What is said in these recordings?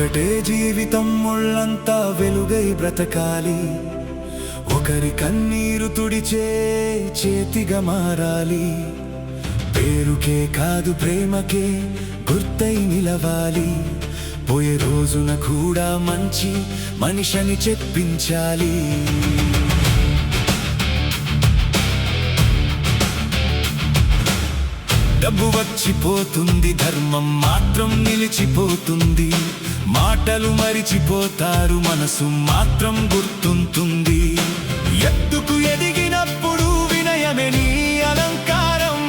ఒక్కటే జీవితం ముళ్ళంతా వెలుగై బ్రతకాలి. ఒకరి కన్నీరు తుడిచే చేతిగా మారాలి. పేరుకే కాదు ప్రేమకే గుర్తై నిలవాలి. పోయే రోజున కూడా మంచి మనిషిని చెప్పించాలి. డబ్బు వచ్చిపోతుంది, ధర్మం మాత్రం నిలిచిపోతుంది. మాటలు మరిచిపోతారు, మనసు మాత్రం గుర్తుంటుంది. ఎత్తుకు ఎదిగినప్పుడు వినయమే నీ అలంకారం.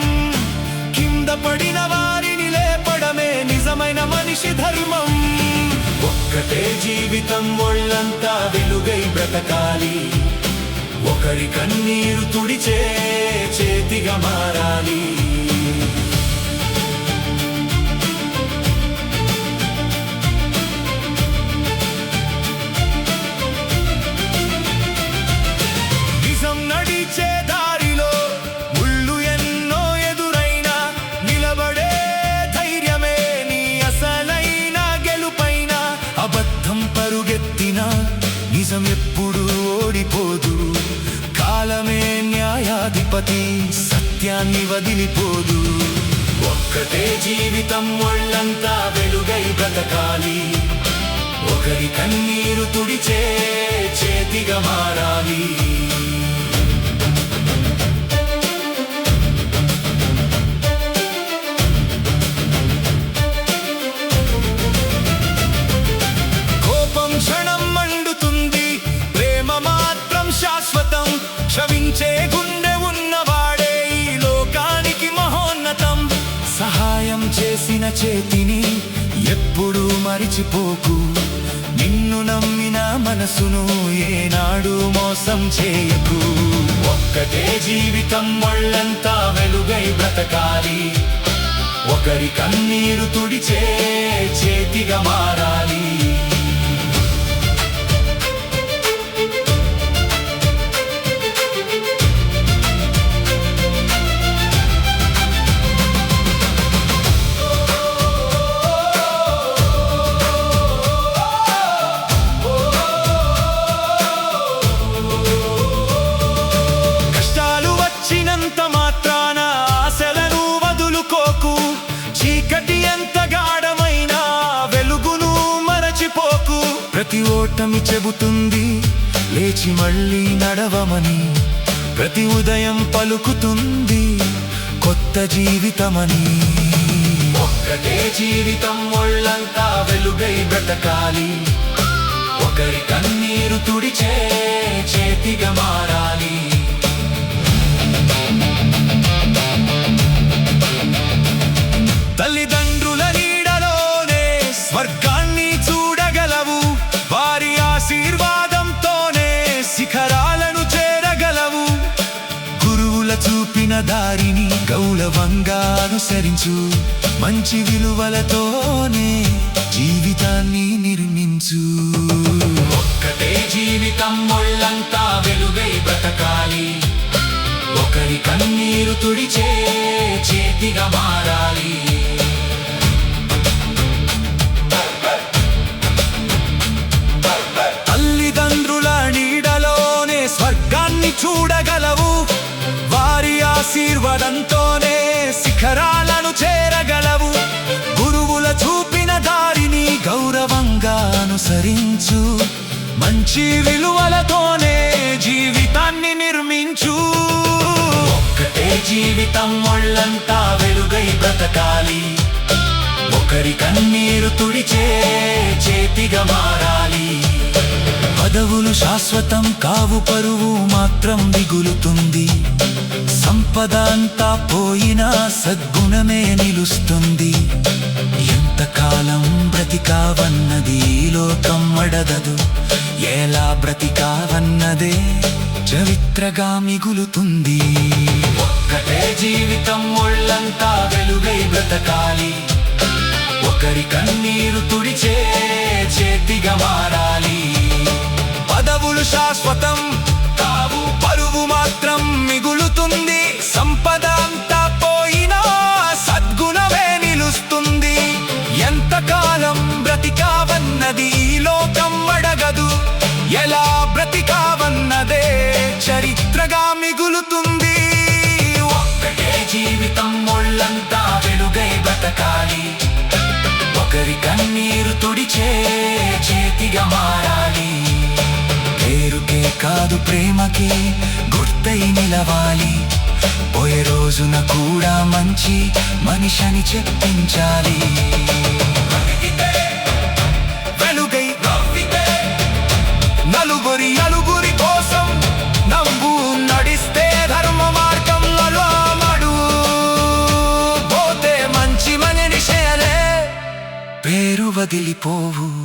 కింద పడిన వారిని లేపడమే నిజమైన మనిషి ధర్మం. ఒక్కటే జీవితం ఒళ్ళంతా వెలుగై బ్రతకాలి. ఒకరి కన్నీరు తుడిచే చేతిగా మారాలి. నడిచే దారిలో ముళ్ళు ఎన్నో ఎదురైనా నిలబడే ధైర్యమే నీ అసలైన గెలుపైన. అబద్ధం పరుగెత్తినా నిజం ఎప్పుడు ఓడిపోదు. కాలమే న్యాయాధిపతి, సత్యాన్ని వదిలిపోదు. ఒక్కటే జీవితం ఒళ్ళంతా వెలుగై బ్రతకాలి. ఒకరి కన్నీరు తుడిచే చేతిగా మారాలి. శాశ్వతం క్షమించే గుండె ఉన్నవాడే ఈ లోకానికి మహోన్నతం. సహాయం చేసిన చేతిని ఎప్పుడూ మరిచిపోకు. నిన్ను నమ్మిన మనసును ఏనాడు మోసం చేయకు. ఒక్కటే జీవితం ఒళ్ళంతా వెలుగై బ్రతకాలి. ఒకరి కన్నీరు తుడిచే చేతిగా మారాలి. మాత్రాన ఆశలను వదులుకోకు. చీకటి ఎంత గాఢమైనా వెలుగును మరచిపోకు. ప్రతి ఓటమి చెబుతుంది లేచి మళ్ళీ నడవమని. ప్రతి ఉదయం పలుకుతుంది కొత్త జీవితమని. ఒక్కటే జీవితం ఒళ్ళంతా వెలుగై బ్రతకాలి. ఒకరి కన్నీరు తుడిచే చేతిగా మారాలి. తల్లిదండ్రుల నీడలోనే స్వర్గాన్ని చూడగలవు. వారి ఆశీర్వాదంతోనే శిఖరాలను చేరగలవు. గురువుల చూపిన దారిని గౌరవంగా అనుసరించు. మంచి విలువలతోనే జీవితాన్ని నిర్మించు. ఒక్కటే జీవితం ఒళ్ళంతా వెలుగై బ్రతకాలి. ఒకరి కన్నీరు తుడిచే చేతిగా మారాలి. తల్లిదండ్రుల నీడలోనే స్వర్గాన్ని చూడగలవు. వారి ఆశీర్వాదంతోనే శిఖరాలను చేరగలవు. గురువుల చూపిన దారిని గౌరవంగా అనుసరించు. మంచి విలువలతోనే జీవితాన్ని నిర్మించు. ఒక్కటే జీవితం ఒళ్ళంతా వెలుగై బ్రతకాలి. ఒకరి కన్నీరు తుడిచే చేతిగా మారాలి. పదవులు శాశ్వతం కావు, పరువు మాత్రం మిగులుతుంది. సంపద అంతా పోయినా సద్గుణమే నిలుస్తుంది. ఎంతకాలం బ్రతికావన్నది లోకం అడగదు. ఎలా బ్రతికావన్నదే చరిత్రగా మిగులుతుంది. ఒక్కటే జీవితం ఒళ్ళంతా వెలుగై బ్రతకాలి. ఒకరి కన్నీరు తుడిచే చేతిగా మారాలి. పదవులు శాశ్వతం కావు, పరువు మాత్రం మిగులుతుంది. సంపద అంతా పోయినా సద్గుణమే నిలుస్తుంది. ఎంతకాలం బ్రతికావన్నది మిగులుతుంది. ఒక్కటే జీవితం, ఒళ్ళంతా వెలుగై బ్రతకాలి. ఒకరి కన్నీరు తుడిచే చేతిగా మారాలి. పేరుకే కాదు ప్రేమకి గుర్తై నిలవాలి. పోయే రోజున కూడా మంచి మనిషిని చెప్పించాలి. వెలుగై నవ్వితే నలుగురి కోసం నవ్వు నడిస్తే ధర్మ మార్గంలో మడు పోతే మంచి మనిషేలే పేరు వదిలిపోవు.